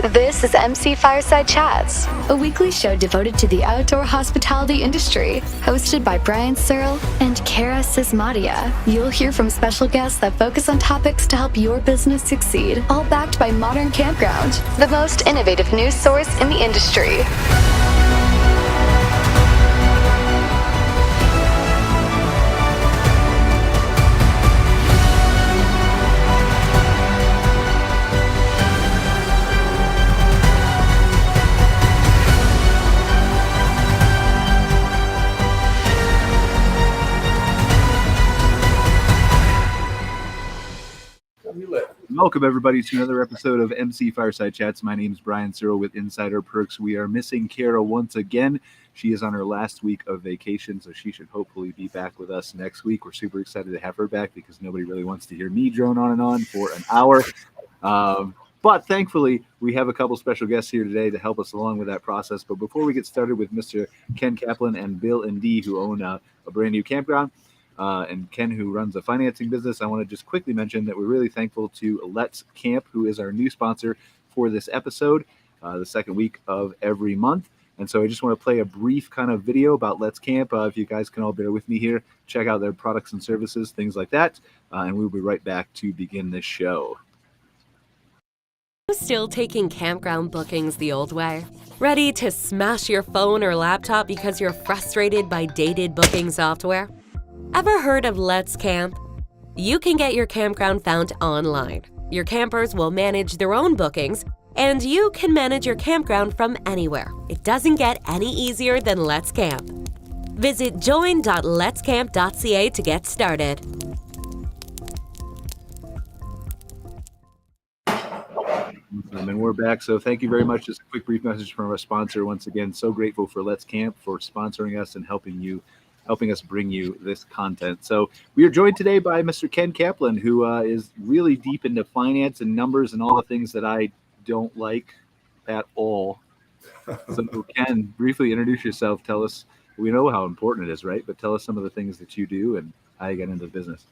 This is MC Fireside Chats, a weekly show devoted to the outdoor hospitality industry, hosted by Brian Searl and Cara Csizmadia. You'll hear from special guests that focus on topics to help your business succeed, all backed by Modern Campground, the most innovative news source in the industry. Welcome, everybody, to another episode of MC Fireside Chats. My name is Brian Searl with Insider Perks. We are missing Cara once again. She is on her last week of vacation, so she should hopefully be back with us next week. We're super excited to have her back because nobody really wants to hear me drone on and on for an hour. But thankfully, we have a couple special guests here today to help us along with that process. But before we get started with Mr. Ken Kaplan and Bill and Dee, who own a brand new campground, and Ken, who runs a financing business, I want to just quickly mention that we're really thankful to Let's Camp, who is our new sponsor for this episode, the second week of every month. And so I just want to play a brief kind of video about Let's Camp. If you guys can all bear with me here, check out their products and services, things like that. And we'll be right back to begin this show. Still taking campground bookings the old way? Ready to smash your phone or laptop because you're frustrated by dated booking software? Ever heard of Let's Camp? You can get your campground found online. Your campers will manage their own bookings, and you can manage your campground from anywhere. It doesn't get any easier than Let's Camp. Visit join.letscamp.ca to get started. And we're back. So thank you very much. Just a quick brief message from our sponsor. Once again, so grateful for Let's Camp for sponsoring us and helping us bring you this content. So we are joined today by Mr. Ken Kaplan, who is really deep into finance and numbers and all the things that I don't like at all. So Ken, briefly introduce yourself. Tell us, we know how important it is, right? But tell us some of the things that you do and how you get into the business.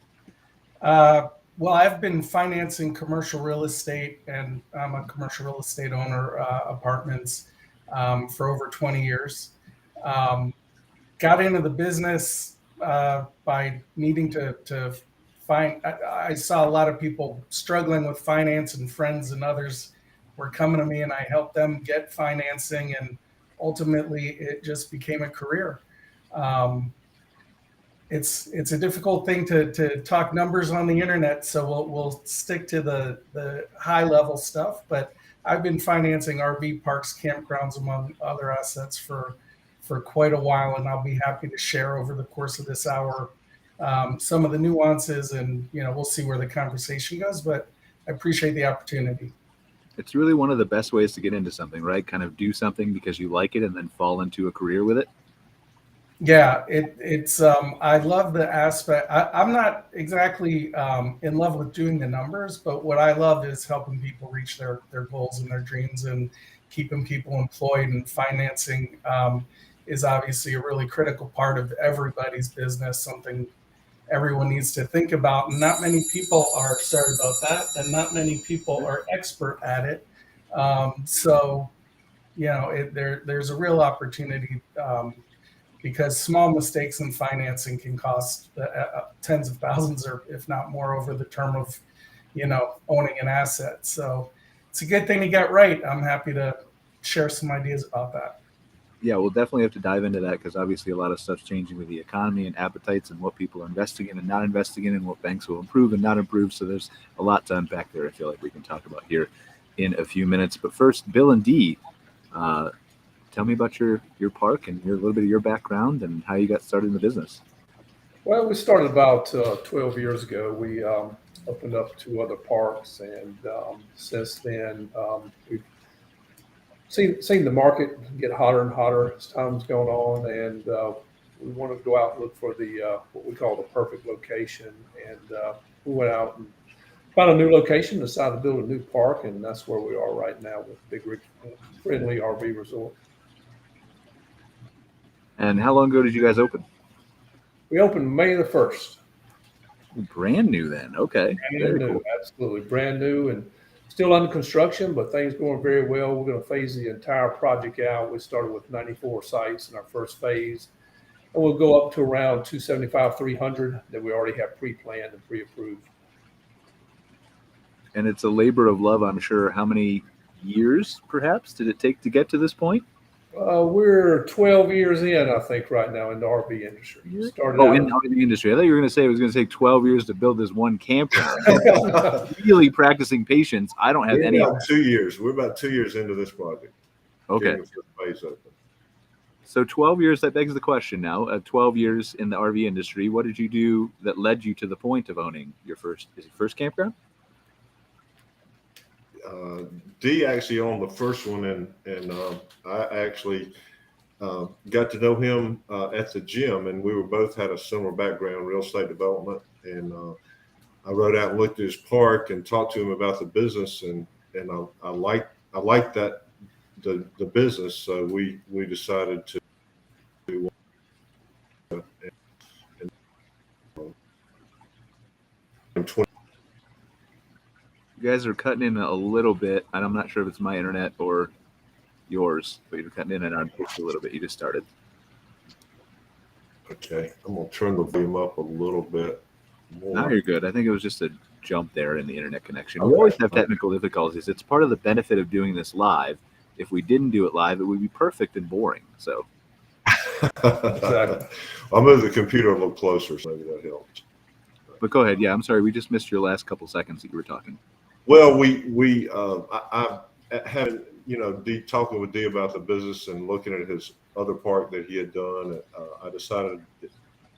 Well, I've been financing commercial real estate, and I'm a commercial real estate owner, apartments, for over 20 years. Got into the business by needing to find. I saw a lot of people struggling with finance, and friends and others were coming to me, and I helped them get financing, and ultimately it just became a career. It's a difficult thing to talk numbers on the internet, so we'll stick to the high level stuff. But I've been financing RV parks, campgrounds, among other assets for quite a while, and I'll be happy to share over the course of this hour some of the nuances, and we'll see where the conversation goes. But I appreciate the opportunity. It's really one of the best ways to get into something, right? Kind of do something because you like it and then fall into a career with it. Yeah, it's I love the aspect. I'm not exactly in love with doing the numbers, but what I love is helping people reach their goals and their dreams and keeping people employed. And financing is obviously a really critical part of everybody's business, something everyone needs to think about. And not many people are sorry about that, and not many people are expert at it. So there's a real opportunity. Because small mistakes in financing can cost tens of thousands, or if not more, over the term of, owning an asset. So it's a good thing to get right. I'm happy to share some ideas about that. Yeah, we'll definitely have to dive into that because obviously a lot of stuff's changing with the economy and appetites and what people are investing in and not investing in and what banks will improve and not improve. So there's a lot to unpack there. I feel like we can talk about here in a few minutes. But first, Bill and Dee, tell me about your park and a little bit of your background and how you got started in the business. Well, we started about 12 years ago. We opened up 2 other parks, and since then we've seen the market get hotter and hotter as time's going on, and we wanted to go out and look for the what we call the perfect location. And we went out and found a new location, decided to build a new park, and that's where we are right now with Big Rig Friendly RV Resort. And how long ago did you guys open? We opened May the 1st. Brand new then. Okay. Brand new, absolutely brand new, and Still under construction, but things going very well. We're going to phase the entire project out. We started with 94 sites in our first phase, and we'll go up to around 275, 300 that we already have pre-planned and pre-approved. And it's a labor of love, I'm sure. How many years, perhaps, did it take to get to this point? We're 12 years in, I think, right now in the RV industry. Started out in the RV industry. I thought you were going to say it was going to take 12 years to build this one campground. Really practicing patience. I don't have any. About 2 years. We're about 2 years into this project. Okay. Phase open. So 12 years, that begs the question now. 12 years in the RV industry, what did you do that led you to the point of owning your first campground? D actually owned the first one, and I actually got to know him at the gym, and we were both had a similar background, real estate development. And I rode out and looked at his park and talked to him about the business, and I liked that the business, so we decided to. You guys are cutting in a little bit, and I'm not sure if it's my internet or yours, but you're cutting in and out a little bit. You just started. Okay, I'm gonna turn the volume up a little bit more. Now you're good. I think it was just a jump there in the internet connection. Okay. We always have technical difficulties. It's part of the benefit of doing this live. If we didn't do it live, it would be perfect and boring. So Exactly. I'll move the computer a little closer, so maybe that helps. But go ahead. Yeah, I'm sorry. We just missed your last couple seconds that you were talking. Well, I had, talking with D about the business and looking at his other park that he had done. I decided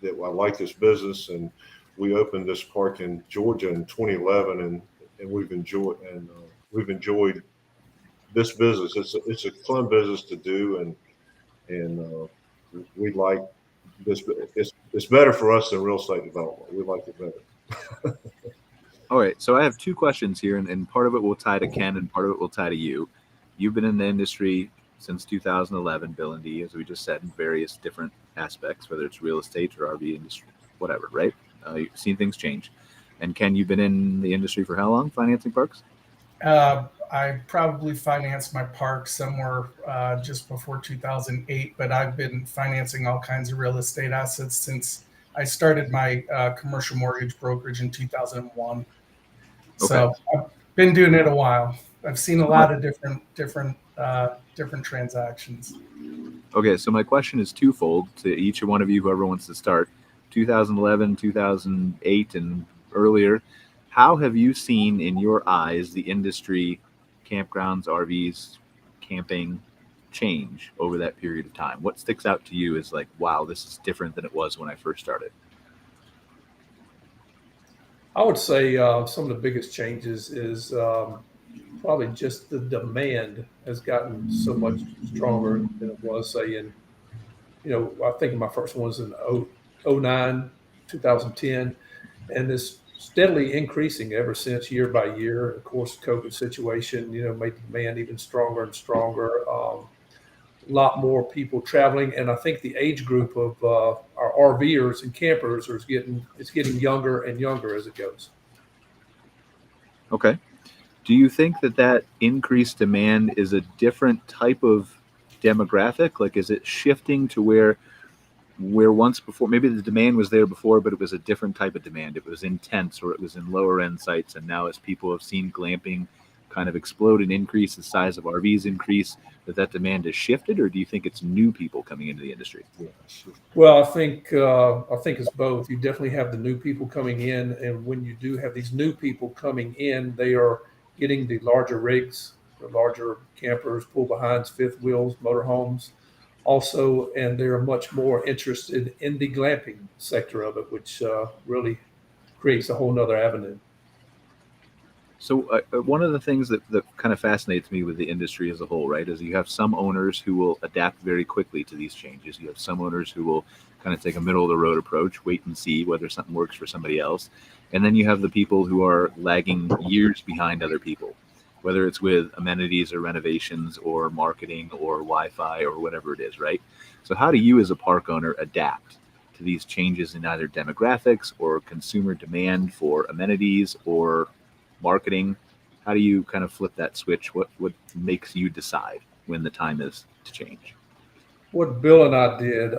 that I like this business, and we opened this park in Georgia in 2011, and we've enjoyed this business. It's a fun business to do, and we like this. It's better for us than real estate development. We like it better. All right. So I have two questions here, and part of it will tie to Ken and part of it will tie to you. You've been in the industry since 2011, Bill and D, as we just said, in various different aspects, whether it's real estate or RV industry, whatever, right? You've seen things change. And Ken, you've been in the industry for how long, financing parks? I probably financed my park somewhere just before 2008, but I've been financing all kinds of real estate assets since I started my commercial mortgage brokerage in 2001. Okay. So I've been doing it a while. I've seen a lot of different transactions. Okay, so my question is twofold to each one of you, whoever wants to start. 2011, 2008, and earlier, how have you seen in your eyes the industry, campgrounds, RVs, camping, change over that period of time? What sticks out to you as like, wow, this is different than it was when I first started? I would say some of the biggest changes is probably just the demand has gotten so much stronger than it was, say, in, I think my first one was in 2009, 2010, and it's steadily increasing ever since, year by year. Of course, the COVID situation, made the demand even stronger and stronger. A lot more people traveling, and I think the age group of our RVers and campers is getting younger and younger as it goes. Okay. Do you think that increased demand is a different type of demographic? Like, is it shifting to where once before, maybe the demand was there before, but it was a different type of demand. It was intense, or it was in lower end sites. And now as people have seen glamping kind of explode and increase, the size of RVs increase, that demand has shifted? Or do you think it's new people coming into the industry? Well, I think it's both. You definitely have the new people coming in, and when you do have these new people coming in, they are getting the larger rigs, the larger campers, pull behinds, fifth wheels, motorhomes also, and they're much more interested in the glamping sector of it, which really creates a whole nother avenue. So one of the things that kind of fascinates me with the industry as a whole, right, is you have some owners who will adapt very quickly to these changes. You have some owners who will kind of take a middle of the road approach, wait and see whether something works for somebody else. And then you have the people who are lagging years behind other people, whether it's with amenities or renovations or marketing or Wi-Fi or whatever it is, right? So how do you as a park owner adapt to these changes in either demographics or consumer demand for amenities or marketing? How do you kind of flip that switch? What makes you decide when the time is to change? What Bill and I did,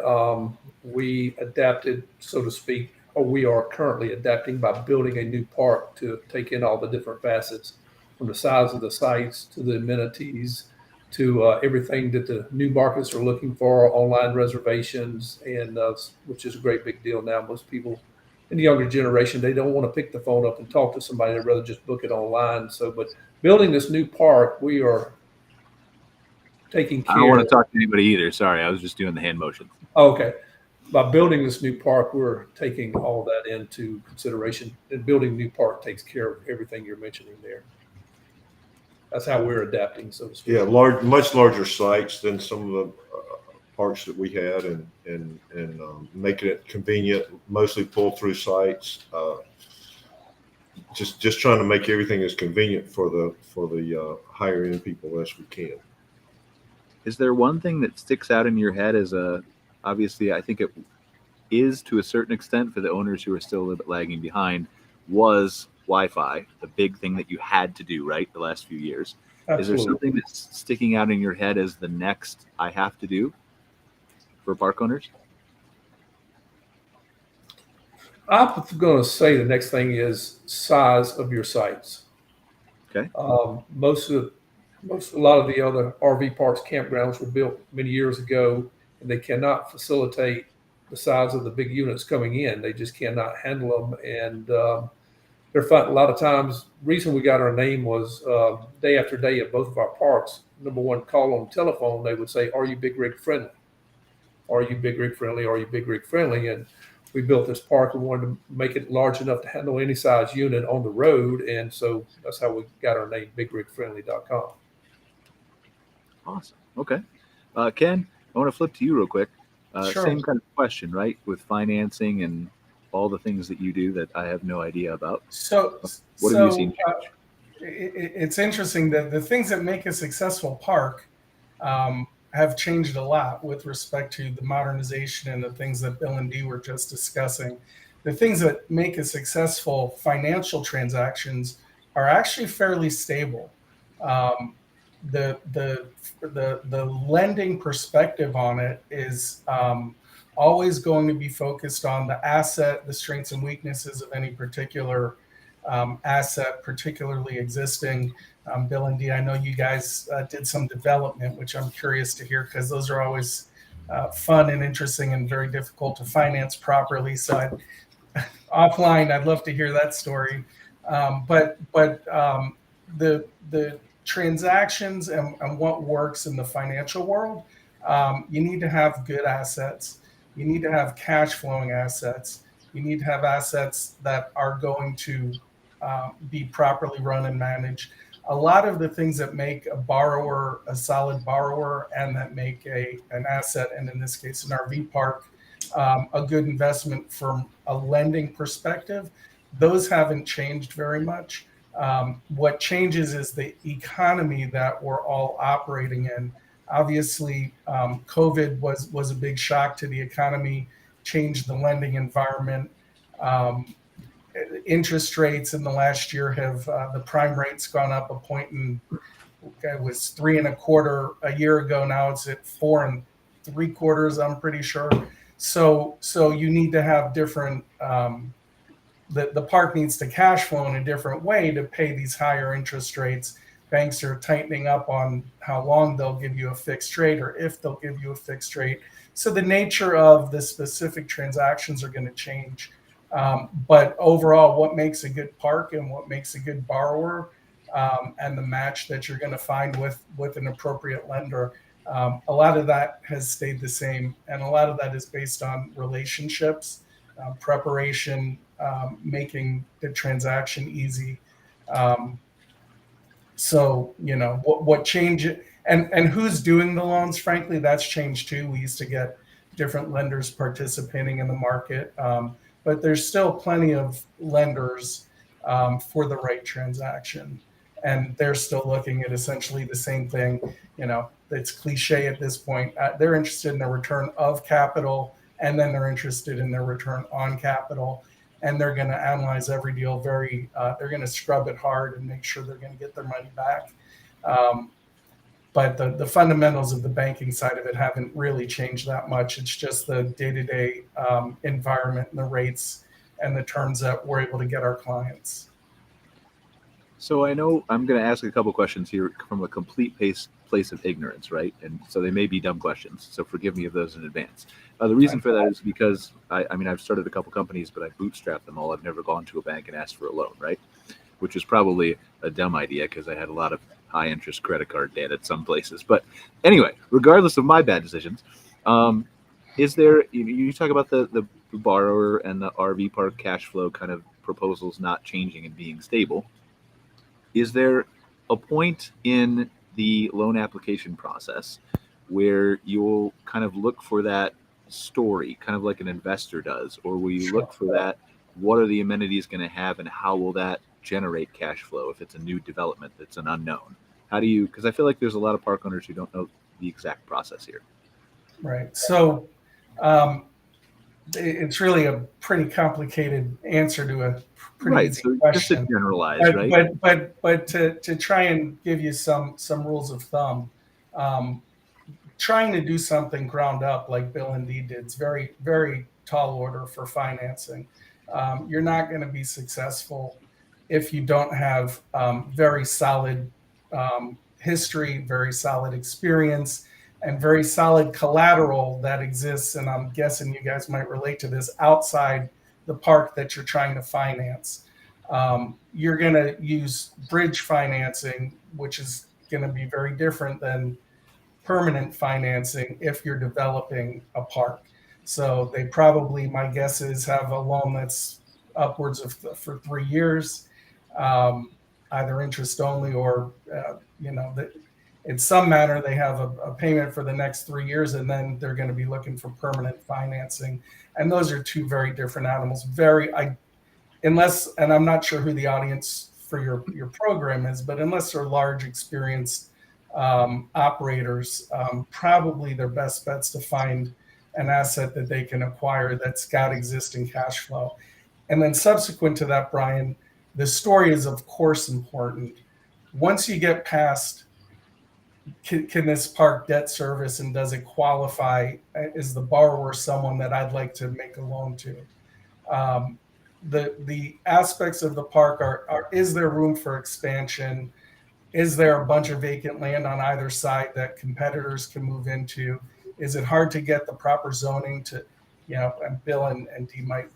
we adapted, so to speak, or we are currently adapting by building a new park to take in all the different facets, from the size of the sites to the amenities to everything that the new markets are looking for, online reservations, and which is a great big deal now. Most people in the younger generation, they don't want to pick the phone up and talk to somebody. They'd rather just book it online. So, but building this new park, we are taking care. I don't want to talk to anybody either. Sorry, I was just doing the hand motion. Okay. By building this new park, we're taking all that into consideration. And building a new park takes care of everything you're mentioning there. That's how we're adapting, so to speak. Yeah, much larger sites than some of the parks that we had, and making it convenient, mostly pull-through sites. Just trying to make everything as convenient for the higher end people as we can. Is there one thing that sticks out in your head as obviously I think it is to a certain extent for the owners who are still a little bit lagging behind, was Wi-Fi, the big thing that you had to do, right, the last few years. Absolutely. Is there something that's sticking out in your head as the next I have to do for park owners? I'm going to say the next thing is size of your sites. Okay. A lot of the other RV parks, campgrounds were built many years ago, and they cannot facilitate the size of the big units coming in. They just cannot handle them, and they're finding a lot of times. Reason we got our name was day after day at both of our parks. Number one call on the telephone, they would say, "Are you big rig friendly? Are you big rig friendly? Are you big rig friendly?" And we built this park. We wanted to make it large enough to handle any size unit on the road, and so that's how we got our name, bigrigfriendly.com. Awesome. Okay. Ken, I want to flip to you real quick. Sure. Same kind of question, right? With financing and all the things that you do that I have no idea about. What have you seen change? It's interesting that the things that make a successful park have changed a lot with respect to the modernization and the things that Bill and Dee were just discussing. The things that make a successful financial transactions are actually fairly stable. The lending perspective on it is always going to be focused on the asset, the strengths and weaknesses of any particular asset, particularly existing. Bill and Dee, I know you guys did some development, which I'm curious to hear, because those are always fun and interesting and very difficult to finance properly. So offline, I'd love to hear that story. But the transactions and what works in the financial world, you need to have good assets. You need to have cash flowing assets. You need to have assets that are going to be properly run and managed. A lot of the things that make a borrower a solid borrower, and that make an asset, and in this case an RV park, a good investment from a lending perspective, those haven't changed very much. What changes is the economy that we're all operating in. Obviously, COVID was a big shock to the economy, changed the lending environment. Interest rates in the last year have, the prime rate's gone up a point, and it was 3.25 a year ago. Now it's at 4.75, I'm pretty sure. So you need to have different, the park needs to cash flow in a different way to pay these higher interest rates. Banks are tightening up on how long they'll give you a fixed rate, or if they'll give you a fixed rate. So the nature of the specific transactions are going to change. But overall, what makes a good park and what makes a good borrower, and the match that you're going to find with an appropriate lender, a lot of that has stayed the same. And a lot of that is based on relationships, preparation, making the transaction easy. So, what change, and who's doing the loans, frankly, that's changed too. We used to get different lenders participating in the market. But there's still plenty of lenders for the right transaction. And they're still looking at essentially the same thing. It's cliche at this point. They're interested in the return of capital, and then they're interested in their return on capital. and they're going to analyze every deal they're going to scrub it hard and make sure they're going to get their money back. But the fundamentals of the banking side of it haven't really changed that much. It's just the day-to-day environment and the rates and the terms that we're able to get our clients. So I know I'm going to ask a couple questions here from a complete place of ignorance, right? And so they may be dumb questions, so forgive me of those in advance. The reason for that is because I've started a couple companies, but I bootstrapped them all. I've never gone to a bank and asked for a loan, right? Which is probably a dumb idea because I had a lot of high interest credit card debt at some places. But anyway, regardless of my bad decisions, is there, you talk about the borrower and the RV park cash flow kind of proposals not changing and being stable. Is there a point in the loan application process where you'll kind of look for that story, kind of like an investor does, or will you look for that, what are the amenities going to have and how will that generate cash flow if it's a new development that's an unknown? How do you, because I feel like there's a lot of park owners who don't know the exact process here. Right. So it's really a pretty complicated answer to a pretty easy question. Just to generalize, right? But to try and give you some rules of thumb, trying to do something ground up like Bill and Dee did is very, very tall order for financing. You're not going to be successful if you don't have very solid history, very solid experience, and very solid collateral that exists. And I'm guessing you guys might relate to this outside the park that you're trying to finance. You're going to use bridge financing, which is going to be very different than permanent financing if you're developing a park. So they probably, my guess is, have a loan that's upwards of for 3 years, either interest only or, in some manner they have a payment for the next 3 years, and then they're going to be looking for permanent financing. And those are two very different animals. Unless, and I'm not sure who the audience for your program is, but unless they're large, experienced operators, probably their best bet's to find an asset that they can acquire that's got existing cash flow. And then subsequent to that, Brian, the story is of course important. Once you get past, can this park debt service and does it qualify? Is the borrower someone that I'd like to make a loan to? The aspects of the park are is there room for expansion? Is there a bunch of vacant land on either side that competitors can move into? Is it hard to get the proper zoning to, and Bill and Dee might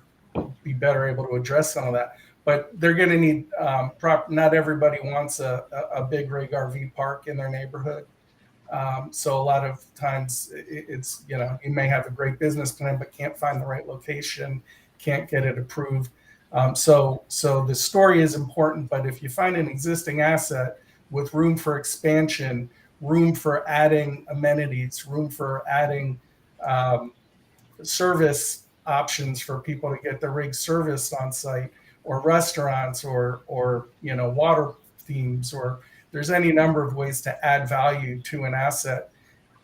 be better able to address some of that, but they're going to need not everybody wants a big rig RV park in their neighborhood. So a lot of times it's, you may have a great business plan, but can't find the right location, can't get it approved. So the story is important, but if you find an existing asset with room for expansion, room for adding amenities, room for adding service options for people to get the rig serviced on site, or restaurants, or water themes, or there's any number of ways to add value to an asset.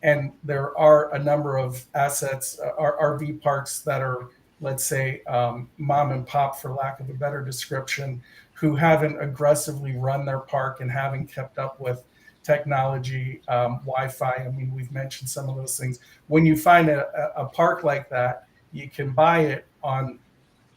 And there are a number of assets, RV parks that are, let's say, mom and pop, for lack of a better description, who haven't aggressively run their park and haven't kept up with technology, Wi-Fi. I mean, we've mentioned some of those things. When you find a park like that, you can buy it on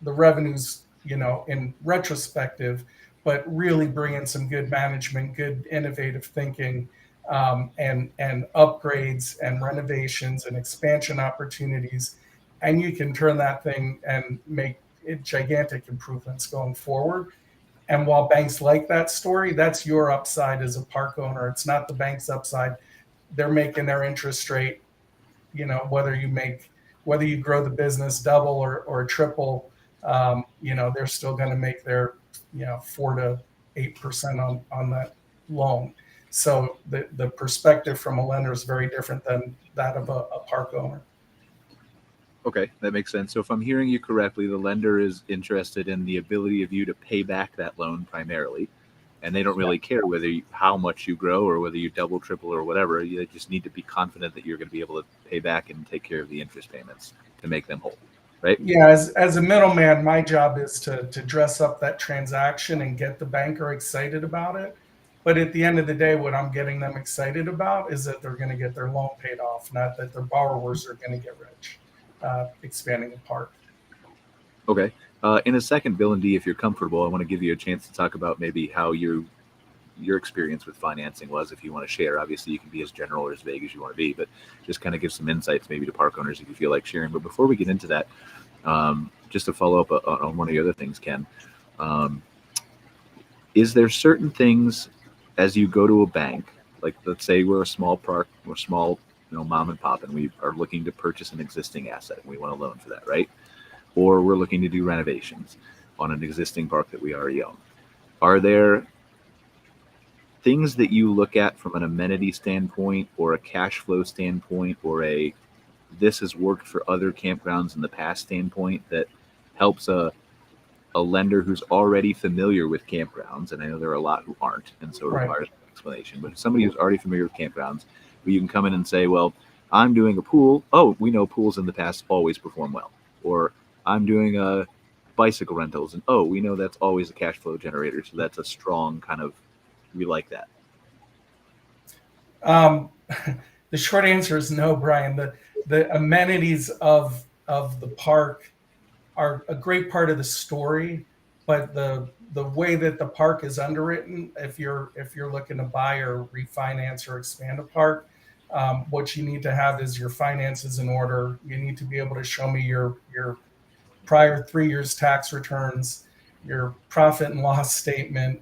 the revenues, in retrospective, but really bring in some good management, good innovative thinking, and upgrades and renovations and expansion opportunities. And you can turn that thing and make it gigantic improvements going forward. And while banks like that story, that's your upside as a park owner. It's not the bank's upside. They're making their interest rate, whether you grow the business double or triple, they're still going to make their 4 to 8% on that loan. So the perspective from a lender is very different than that of a park owner. Okay, that makes sense. So if I'm hearing you correctly, the lender is interested in the ability of you to pay back that loan primarily, and they don't really care how much you grow or whether you double, triple, or whatever. You just need to be confident that you're going to be able to pay back and take care of the interest payments to make them whole. right? Yeah, as a middleman, my job is to dress up that transaction and get the banker excited about it. But at the end of the day, what I'm getting them excited about is that they're going to get their loan paid off, not that their borrowers are going to get rich, expanding the park. Okay. In a second, Bill and D, if you're comfortable, I want to give you a chance to talk about maybe how your experience with financing was, if you want to share. Obviously, you can be as general or as vague as you want to be, but just kind of give some insights maybe to park owners if you feel like sharing. But before we get into that, just to follow up on one of the other things, Ken, is there certain things as you go to a bank, like let's say we're a small park, we're small, mom and pop, and we are looking to purchase an existing asset and we want a loan for that, right? Or we're looking to do renovations on an existing park that we already own. Are there things that you look at from an amenity standpoint or a cash flow standpoint or this has worked for other campgrounds in the past standpoint that helps a lender who's already familiar with campgrounds? And I know there are a lot who aren't, and so it requires an explanation. But somebody who's already familiar with campgrounds, where you can come in and say, well, I'm doing a pool. Oh, we know pools in the past always perform well. Or I'm doing a bicycle rentals, and oh, we know that's always a cash flow generator. So that's a strong kind of, we like that. The short answer is no, Brian. The amenities of the park are a great part of the story, but the way that the park is underwritten, if you're looking to buy or refinance or expand a park, what you need to have is your finances in order. You need to be able to show me your prior 3 years tax returns, your profit and loss statement,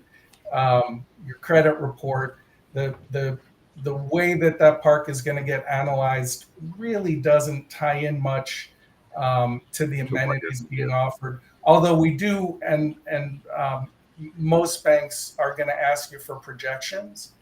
your credit report. The way that park is going to get analyzed really doesn't tie in much to the amenities being offered. Although we do, and most banks are going to ask you for projections,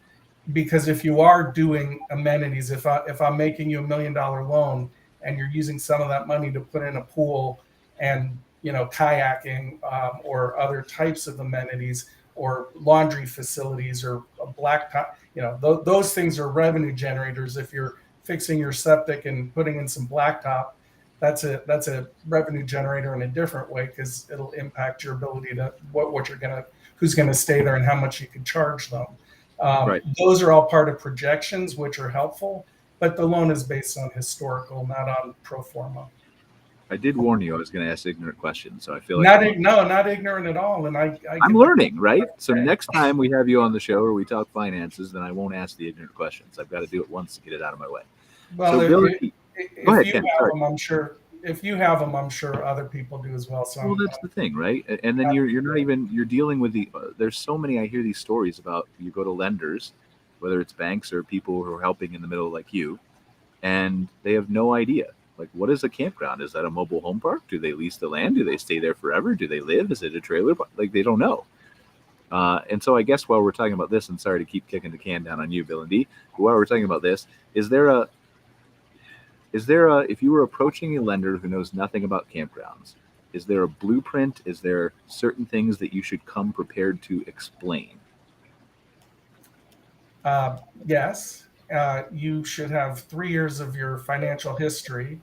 because if you are doing amenities, if I'm making you $1 million loan and you're using some of that money to put in a pool and kayaking or other types of amenities or laundry facilities or a blacktop, those things are revenue generators. If you're fixing your septic and putting in some blacktop, that's a revenue generator in a different way, because it'll impact your ability to who's gonna stay there and how much you can charge them. Right. Those are all part of projections, which are helpful, but the loan is based on historical, not on pro forma. I did warn you I was going to ask ignorant questions, so I feel like not ignorant at all. And I'm learning, right? So next time we have you on the show or we talk finances, then I won't ask the ignorant questions. I've got to do it once to get it out of my way. Well, so if you have them, I'm sure other people do as well. So that's the thing, right? And then you're dealing with there's so many, I hear these stories about, you go to lenders, whether it's banks or people who are helping in the middle like you, and they have no idea. Like, what is a campground? Is that a mobile home park? Do they lease the land? Do they stay there forever? Do they live? Is it a trailer park? Like, they don't know. And so I guess while we're talking about this, and sorry to keep kicking the can down on you, Bill and D, but while we're talking about this, is there if you were approaching a lender who knows nothing about campgrounds, is there a blueprint? Is there certain things that you should come prepared to explain? Yes. You should have 3 years of your financial history.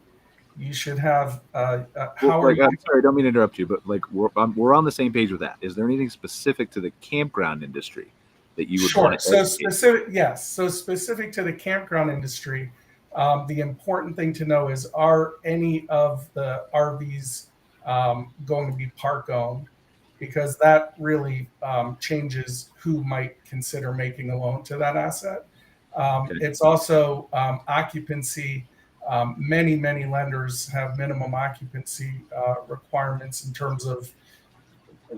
You should have I'm sorry, I don't mean to interrupt you, but like we're on the same page with that. Is there anything specific to the campground industry that you would want to educate? So specific to the campground industry, the important thing to know is, are any of the RVs going to be park owned? Because that really changes who might consider making a loan to that asset. It's also occupancy. Many lenders have minimum occupancy requirements in terms of,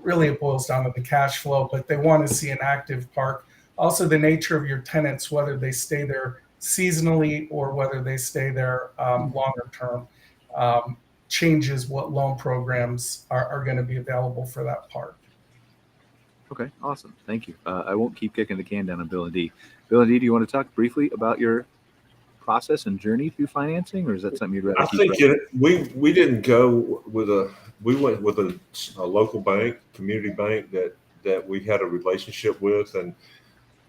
really it boils down to the cash flow, but they want to see an active park. Also, the nature of your tenants, whether they stay there seasonally or whether they stay there longer term, changes what loan programs are going to be available for that park. Okay, awesome. Thank you. I won't keep kicking the can down on Bill and D. Bill and D, do you want to talk briefly about your process and journey through financing, or is that something you'd rather keep? I think we didn't go with we went with a local bank, community bank that we had a relationship with, and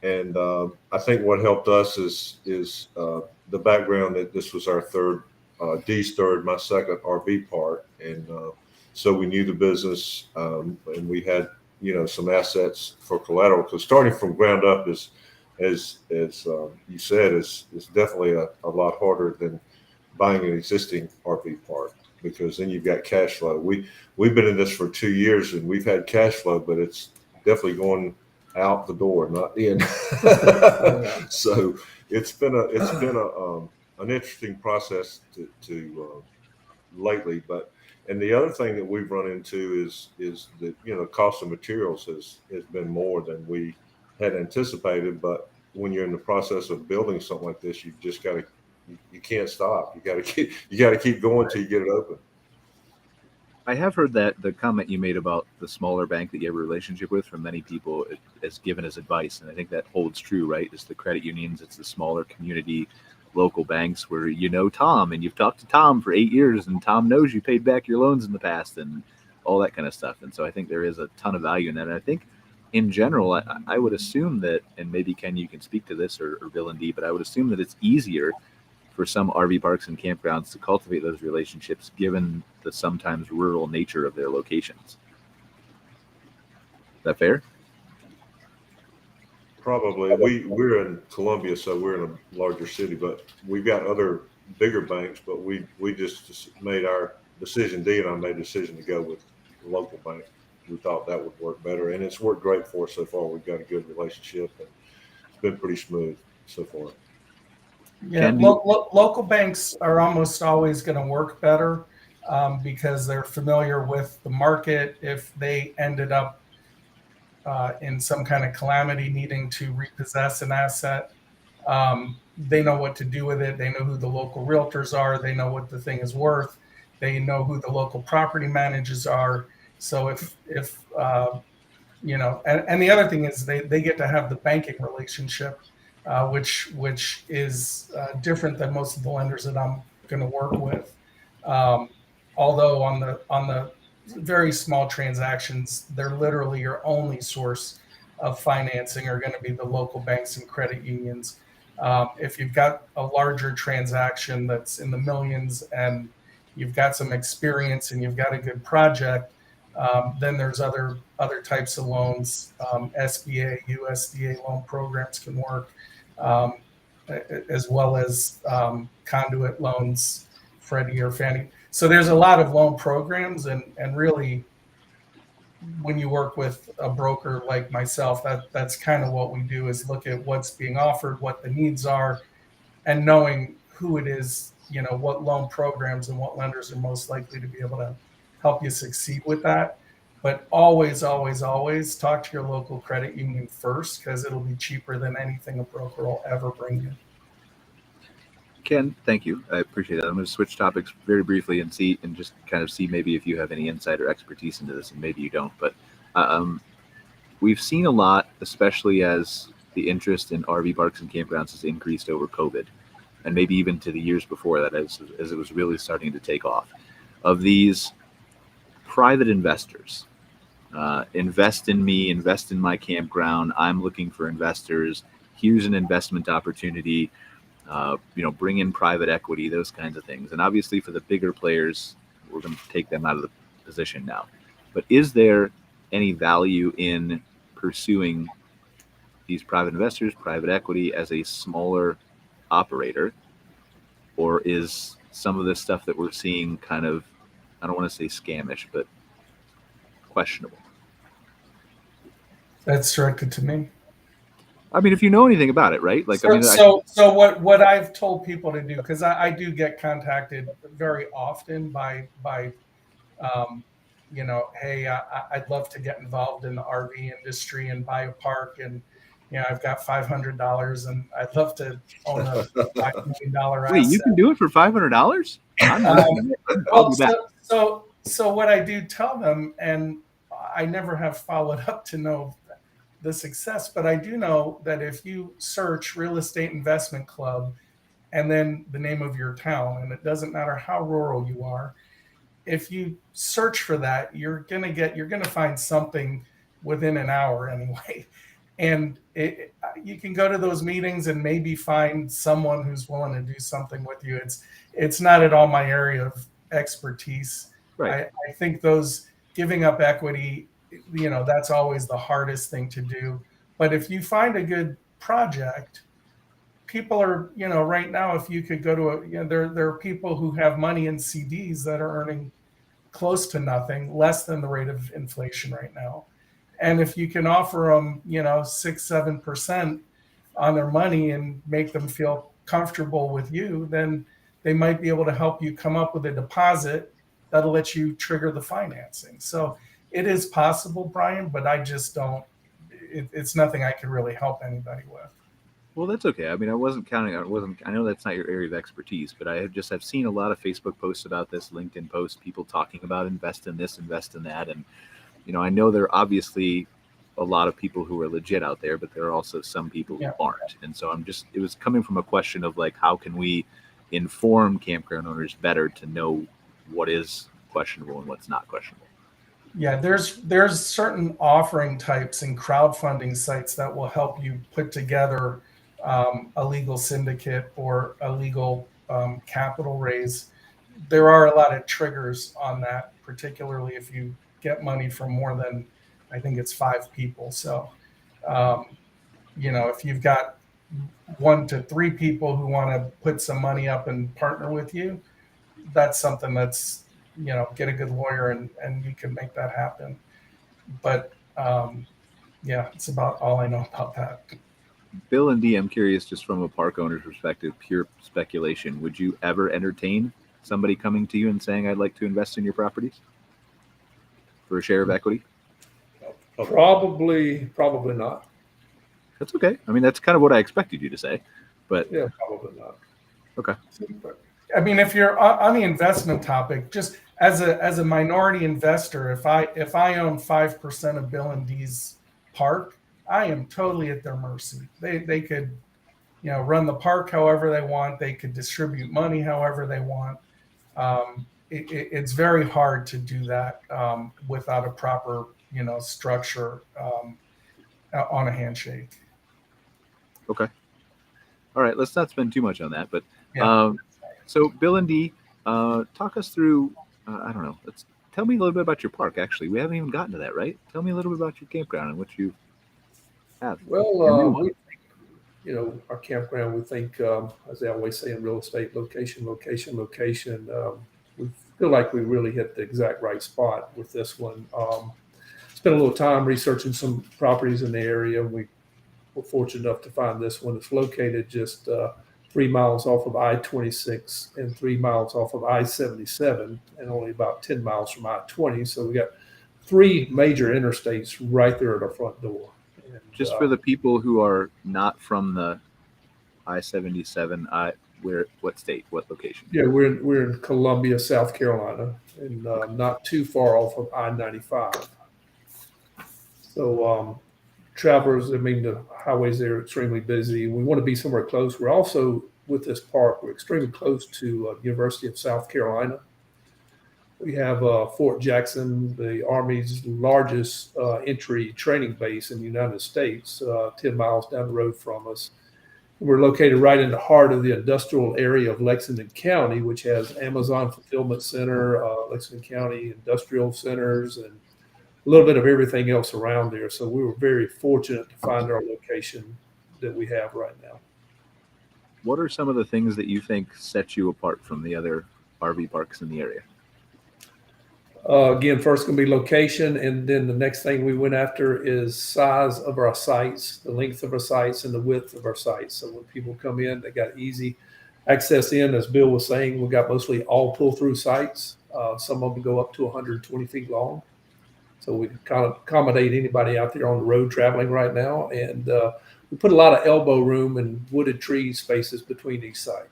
I think what helped us is the background that this was our third Dee's third, my second RV park, and so we knew the business, and we had some assets for collateral. Because starting from ground up is, as you said, is definitely a lot harder than buying an existing RV park, because then you've got cash flow. We've been in this for 2 years and we've had cash flow, but it's definitely going out the door, not in. So it's been an interesting process to lately. And the other thing that we've run into is that cost of materials has been more than we had anticipated. But when you're in the process of building something like this, you just got to, you can't stop. You got to keep going till you get it open. I have heard that the comment you made about the smaller bank that you have a relationship with, from many people, is given as advice, and I think that holds true, right? It's the credit unions, it's the smaller community local banks where Tom, and you've talked to Tom for 8 years, and Tom knows you paid back your loans in the past and all that kind of stuff. And so I think there is a ton of value in that. And I think in general, I would assume that, and maybe Ken, you can speak to this, or Bill and Dee, but I would assume that it's easier for some RV parks and campgrounds to cultivate those relationships, given the sometimes rural nature of their locations. Is that fair? Probably. We're in Columbia, so we're in a larger city, but we've got other bigger banks, but we just made our decision, Dee and I made a decision to go with the local bank. We thought that would work better, and it's worked great for us so far. We've got a good relationship, and it's been pretty smooth so far. Yeah, local banks are almost always going to work better because they're familiar with the market. If they ended up in some kind of calamity needing to repossess an asset, they know what to do with it. They know who the local realtors are. They know what the thing is worth. They know who the local property managers are. So and the other thing is they get to have the banking relationship, which is different than most of the lenders that I'm going to work with. Although on the very small transactions, they're literally your only source of financing are going to be the local banks and credit unions. If you've got a larger transaction that's in the millions and you've got some experience and you've got a good project, then there's other types of loans. SBA, USDA loan programs can work, as well as conduit loans, Freddie or Fannie. So there's a lot of loan programs, and really, when you work with a broker like myself, that's kind of what we do, is look at what's being offered, what the needs are, and knowing who it is, what loan programs and what lenders are most likely to be able to help you succeed with that. But always, always, always talk to your local credit union first, because it'll be cheaper than anything a broker will ever bring you. Ken, thank you. I appreciate that. I'm going to switch topics very briefly and just kind of see maybe if you have any insider expertise into this, and maybe you don't. But we've seen a lot, especially as the interest in RV parks and campgrounds has increased over COVID, and maybe even to the years before that, as it was really starting to take off, of these private investors. Invest in me, invest in my campground. I'm looking for investors. Here's an investment opportunity. Bring in private equity, those kinds of things. And obviously for the bigger players, we're going to take them out of the position now. But is there any value in pursuing these private investors, private equity, as a smaller operator? Or is some of this stuff that we're seeing kind of, I don't want to say scamish, but questionable? That's directed to me. I mean, if you know anything about it, right? So what I've told people to do, because I do get contacted very often by hey, I'd love to get involved in the RV industry and buy a park, and I've got $500 and I'd love to own a $5 million asset. Wait, you can do it for $500? So what I do tell them, and I never have followed up to know the success, but I do know that if you search Real Estate Investment Club and then the name of your town, and it doesn't matter how rural you are, if you search for that, you're gonna find something within an hour anyway. And you can go to those meetings and maybe find someone who's willing to do something with you. It's not at all my area of expertise. Right. I think those giving up equity, that's always the hardest thing to do. But if you find a good project, people are, right now, if you could go to there are people who have money in CDs that are earning close to nothing, less than the rate of inflation right now. And if you can offer them, 6-7% on their money and make them feel comfortable with you, then they might be able to help you come up with a deposit that'll let you trigger the financing. So it is possible, Brian, but I just don't, it's nothing I can really help anybody with. Well, that's okay. I mean, I wasn't counting on I know that's not your area of expertise, but I've seen a lot of Facebook posts about this, LinkedIn posts, people talking about invest in this, invest in that. And, I know there are obviously a lot of people who are legit out there, but there are also some people who aren't. And so it was coming from a question of like, how can we inform campground owners better to know what is questionable and what's not questionable? Yeah, there's certain offering types and crowdfunding sites that will help you put together a legal syndicate or a legal capital raise. There are a lot of triggers on that, particularly if you get money from more than, I think it's 5 people. So, if you've got 1 to 3 people who want to put some money up and partner with you, that's something that's, get a good lawyer and you can make that happen. But it's about all I know about that. Bill and Dee, I'm curious, just from a park owner's perspective, pure speculation, would you ever entertain somebody coming to you and saying, I'd like to invest in your properties for a share of equity? Probably not. That's okay. I mean, that's kind of what I expected you to say, but yeah, probably not. Okay. I mean, if you're on the investment topic, just as a minority investor, if I own 5% of Bill and Dee's park, I am totally at their mercy. They could, run the park however they want. They could distribute money however they want. It's very hard to do that without a proper, structure on a handshake. Okay. All right. Let's not spend too much on that. But so Bill and Dee, talk us through. I don't know. Tell me a little bit about your park. Actually, we haven't even gotten to that, right? Tell me a little bit about your campground and what you have. Well, our campground, we think, as they always say in real estate, location. We feel like we really hit the exact right spot with this one. Spent a little time researching some properties in the area. We were fortunate enough to find this one. It's located just 3 miles off of I-26 and 3 miles off of I-77 and only about 10 miles from I-20. So we got 3 major interstates right there at our front door. And, just for the people who are not from the I-77, what state, what location? Yeah, we're in Columbia, South Carolina, and not too far off of I-95. So travelers, the highways there are extremely busy. We want to be somewhere close. We're also, with this park, we're extremely close to University of South Carolina. We have Fort Jackson, the Army's largest entry training base in the United States, 10 miles down the road from us. We're located right in the heart of the industrial area of Lexington County, which has Amazon Fulfillment Center, Lexington County Industrial Centers, and a little bit of everything else around there. So we were very fortunate to find our location that we have right now. What are some of the things that you think set you apart from the other RV parks in the area? Again, first going to be location, and then the next thing we went after is size of our sites, the length of our sites, and the width of our sites. So when people come in, they got easy access in. As Bill was saying, we got mostly all pull-through sites. Some of them go up to 120 feet long. So we can kind of accommodate anybody out there on the road traveling right now. And we put a lot of elbow room and wooded tree spaces between each site.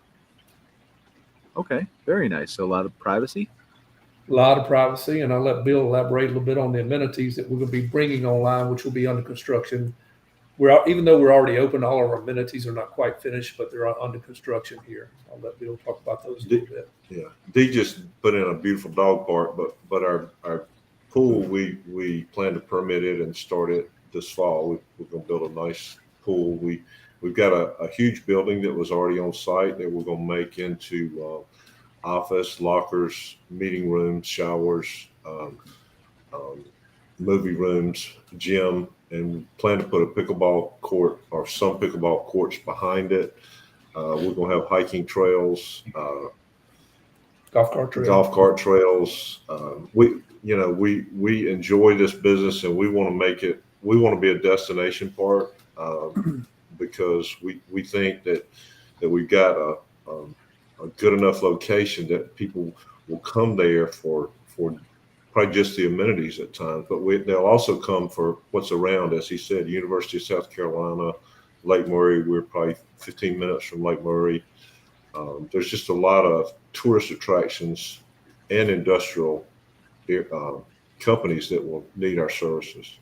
Okay, very nice. So a lot of privacy? A lot of privacy, and I'll let Bill elaborate a little bit on the amenities that we're going to be bringing online, which will be under construction. Even though we're already open, all of our amenities are not quite finished, but they're under construction here. I'll let Bill talk about those a little bit. Yeah, Dee just put in a beautiful dog park, but our pool, we plan to permit it and start it this fall. We're going to build a nice pool. We've got a huge building that was already on site that we're going to make into office, lockers, meeting rooms, showers, movie rooms, gym, and plan to put a pickleball court or some pickleball courts behind it. We're going to have hiking trails, golf cart trails. We enjoy this business, and we want to make it. We want to be a destination park because we think that we've got a good enough location that people will come there for probably just the amenities at times, but they'll also come for what's around. As he said, University of South Carolina, Lake Murray. We're probably 15 minutes from Lake Murray. There's just a lot of tourist attractions and industrial companies that will need our services.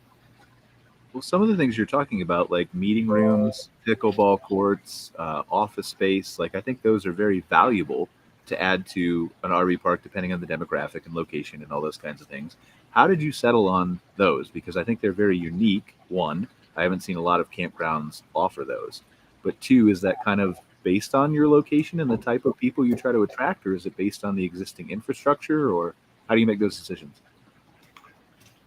Well, some of the things you're talking about, like meeting rooms, pickleball courts, office space, like I think those are very valuable to add to an RV park, depending on the demographic and location and all those kinds of things. How did you settle on those? Because I think they're very unique. One, I haven't seen a lot of campgrounds offer those. But two, is that kind of based on your location and the type of people you try to attract, or is it based on the existing infrastructure, or how do you make those decisions?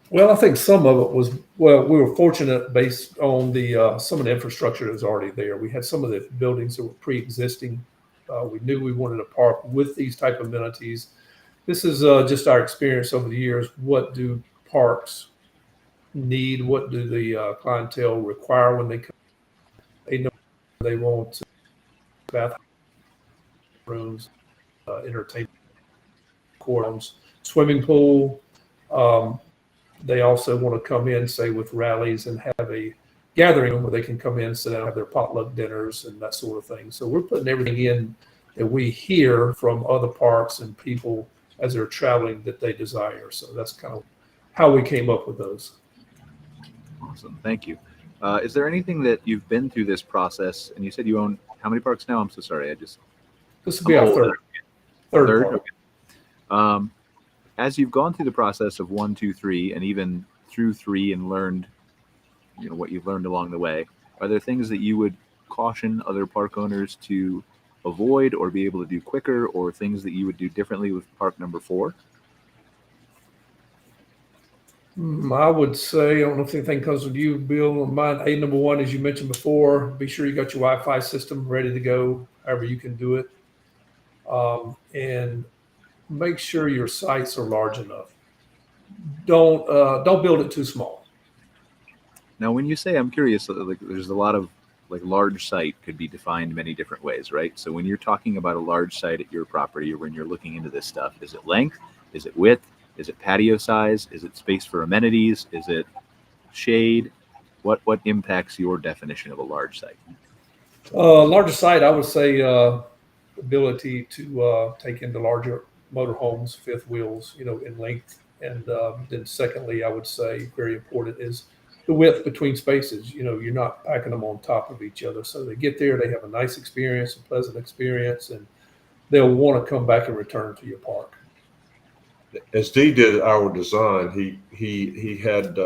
Well, I think some of it was, we were fortunate based on the some of the infrastructure that was already there. We had some of the buildings that were pre-existing. We knew we wanted a park with these type of amenities. This is just our experience over the years. What do parks need? What do the clientele require when they come? They know they want bathrooms, entertainment courts, swimming pool. They also want to come in, say, with rallies and have a gathering where they can come in, sit down, have their potluck dinners and that sort of thing. So we're putting everything in that we hear from other parks and people as they're traveling that they desire. So that's kind of how we came up with those. Awesome. Thank you. Is there anything that you've been through this process, and you said you own how many parks now? I'm so sorry. This will be our third park. Okay. As you've gone through the process of 1, 2, 3, and even through 3 and learned, what you've learned along the way, are there things that you would caution other park owners to avoid or be able to do quicker, or things that you would do differently with park number 4? I would say, I don't know if anything comes with you, Bill. Mine, number 1, as you mentioned before, be sure you got your Wi-Fi system ready to go, however you can do it. And make sure your sites are large enough. Don't build it too small. Now, when you say, I'm curious, like there's a lot of large site could be defined many different ways, right? So when you're talking about a large site at your property, or when you're looking into this stuff, is it length? Is it width? Is it patio size? Is it space for amenities? Is it shade? What impacts your definition of a large site? Larger site, I would say ability to take into larger motorhomes, fifth wheels, in length. And then secondly, I would say very important is the width between spaces. You're not packing them on top of each other. So they get there, they have a nice experience, a pleasant experience, and they'll want to come back and return to your park. As Dee did our design, he had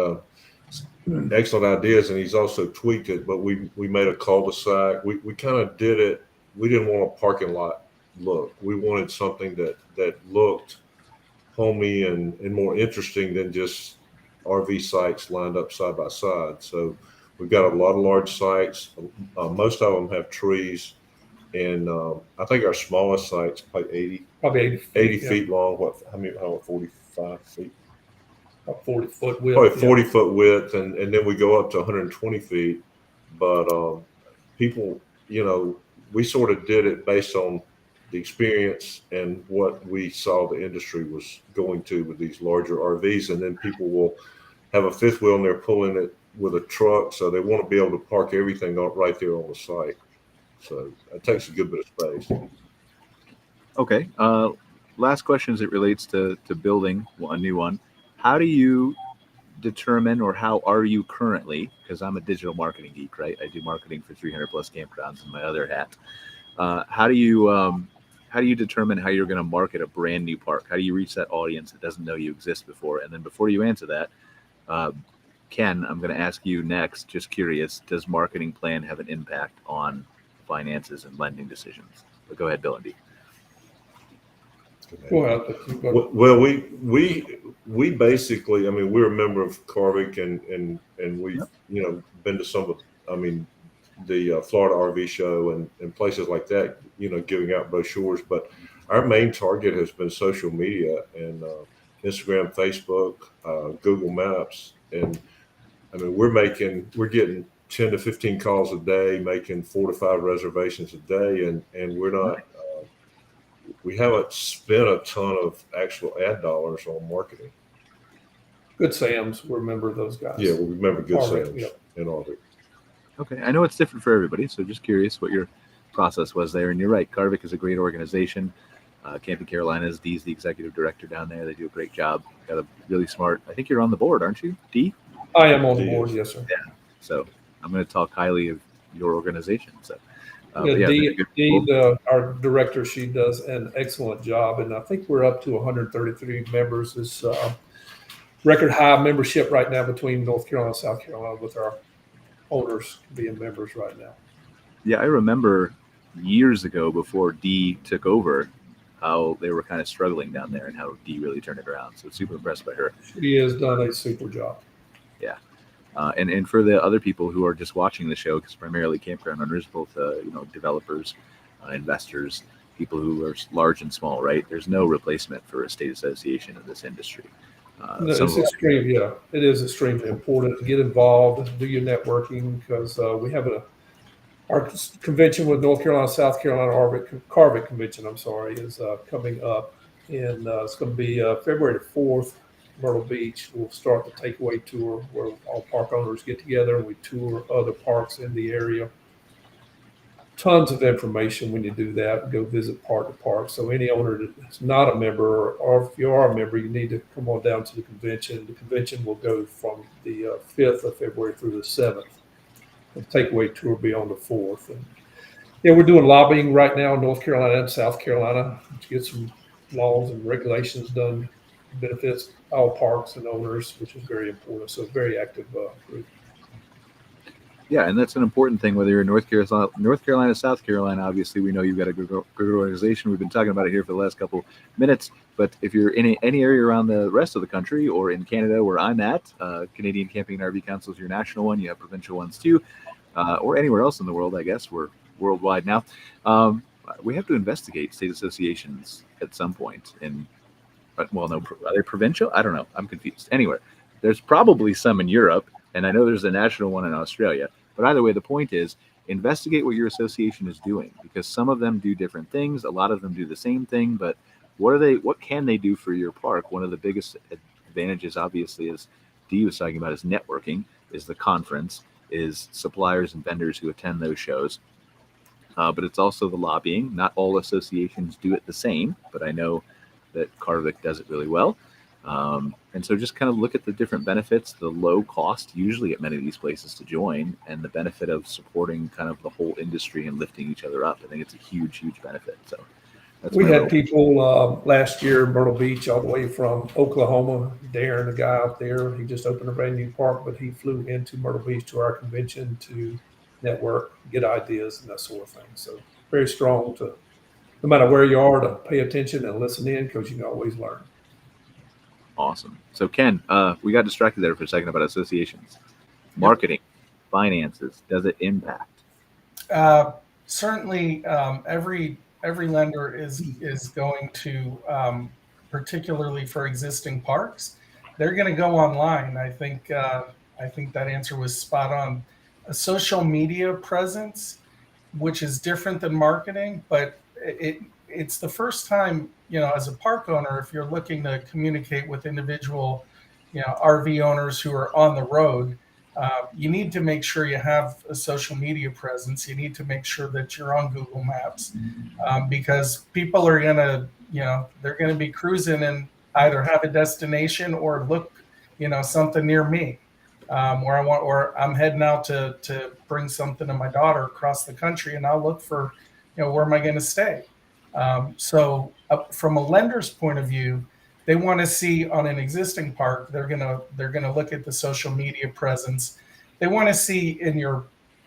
excellent ideas, and he's also tweaked it. But we made a cul-de-sac. We kind of did it. We didn't want a parking lot look. We wanted something that looked homey and more interesting than just RV sites lined up side by side. So we've got a lot of large sites. Most of them have trees. And I think our smallest site's probably 80 feet long. How many? 45 feet? About 40-foot width. Probably 40-foot width, and then we go up to 120 feet. But people, we sort of did it based on the experience and what we saw the industry was going to with these larger RVs. And then people will have a fifth wheel and they're pulling it with a truck, so they want to be able to park everything right there on the site. So it takes a good bit of space. Okay. Last question as it relates to building a new one. How do you determine, or how are you currently, because I'm a digital marketing geek, right? I do marketing for 300 plus campgrounds in my other hat. How do you determine how you're going to market a brand new park? How do you reach that audience that doesn't know you exist before? And then before you answer that, Ken, I'm going to ask you next. Just curious, does marketing plan have an impact on finances and lending decisions? But go ahead, Bill and Dee. Well, we basically, I mean, we're a member of CARVC and we've, been to some of, the Florida RV show and places like that, giving out brochures. But our main target has been social media and Instagram, Facebook, Google Maps. And I mean, we're getting 10 to 15 calls a day, making 4 to 5 reservations a day. And we're not, we haven't spent a ton of actual ad dollars on marketing. Good Sam's, we're a member of those guys. Yeah, we remember Good Sam's and all that. Okay, I know it's different for everybody, so just curious what your process was there. And you're right, CARVC is a great organization. Camping Carolinas, Dee's the executive director down there. They do a great job. Got a really smart, I think you're on the board, aren't you, Dee? I am on the board, yes, sir. Yeah, so I'm going to talk highly of your organization. So, Dee, our director, she does an excellent job, and I think we're up to 133 members. It's record high membership right now between North Carolina and South Carolina with our owners being members right now. Yeah, I remember years ago before Dee took over how they were kind of struggling down there and how Dee really turned it around. So super impressed by her. She has done a super job. Yeah. And for the other people who are just watching the show, because primarily campground owners, both developers, investors, people who are large and small, right? There's no replacement for a state association in this industry. It's extreme, yeah. It is extremely important to get involved, do your networking, because we have our convention with North Carolina, South Carolina, CARVC convention, is coming up. And it's going to be February the 4th, Myrtle Beach. We'll start the takeaway tour where all park owners get together and we tour other parks in the area. Tons of information when you do that. Go visit park to park. So any owner that's not a member, or if you are a member, you need to come on down to the convention. The convention will go from the 5th of February through the 7th. The takeaway tour will be on the 4th. And yeah, we're doing lobbying right now in North Carolina and South Carolina to get some laws and regulations done. Benefits all parks and owners, which is very important. So very active group. Yeah, and that's an important thing, whether you're in North Carolina, South Carolina. Obviously, we know you've got a good organization. We've been talking about it here for the last couple minutes. But if you're in any area around the rest of the country or in Canada, where I'm at, Canadian Camping and RV Council is your national one. You have provincial ones too, or anywhere else in the world. I guess we're worldwide now. We have to investigate state associations at some point. Are they provincial? I don't know. I'm confused. Anyway, there's probably some in Europe, and I know there's a national one in Australia. But either way, the point is investigate what your association is doing, because some of them do different things. A lot of them do the same thing, but what can they do for your park? One of the biggest advantages, obviously, as Dee was talking about, is networking, is the conference, is suppliers and vendors who attend those shows. But it's also the lobbying. Not all associations do it the same, but I know that CARVC does it really well. And so just kind of look at the different benefits, the low cost usually at many of these places to join, and the benefit of supporting kind of the whole industry and lifting each other up. I think it's a huge, huge benefit. So we had people last year in Myrtle Beach all the way from Oklahoma. Darren, the guy out there, he just opened a brand new park, but he flew into Myrtle Beach to our convention to network, get ideas and that sort of thing. So very strong to, no matter where you are, to pay attention and listen in, because you can always learn. Awesome. So Ken, we got distracted there for a second about associations. Marketing, finances, does it impact? Certainly, every lender is going to, particularly for existing parks, they're going to go online. I think that answer was spot on. A social media presence, which is different than marketing, but it's the first time, as a park owner, if you're looking to communicate with individual, RV owners who are on the road, you need to make sure you have a social media presence. You need to make sure that you're on Google Maps, because people are they're going to be cruising and either have a destination or look, something near me, or I'm heading out to bring something to my daughter across the country, and I'll look for, where am I going to stay? So from a lender's point of view, they want to see on an existing park, they're gonna look at the social media presence. They want to see in your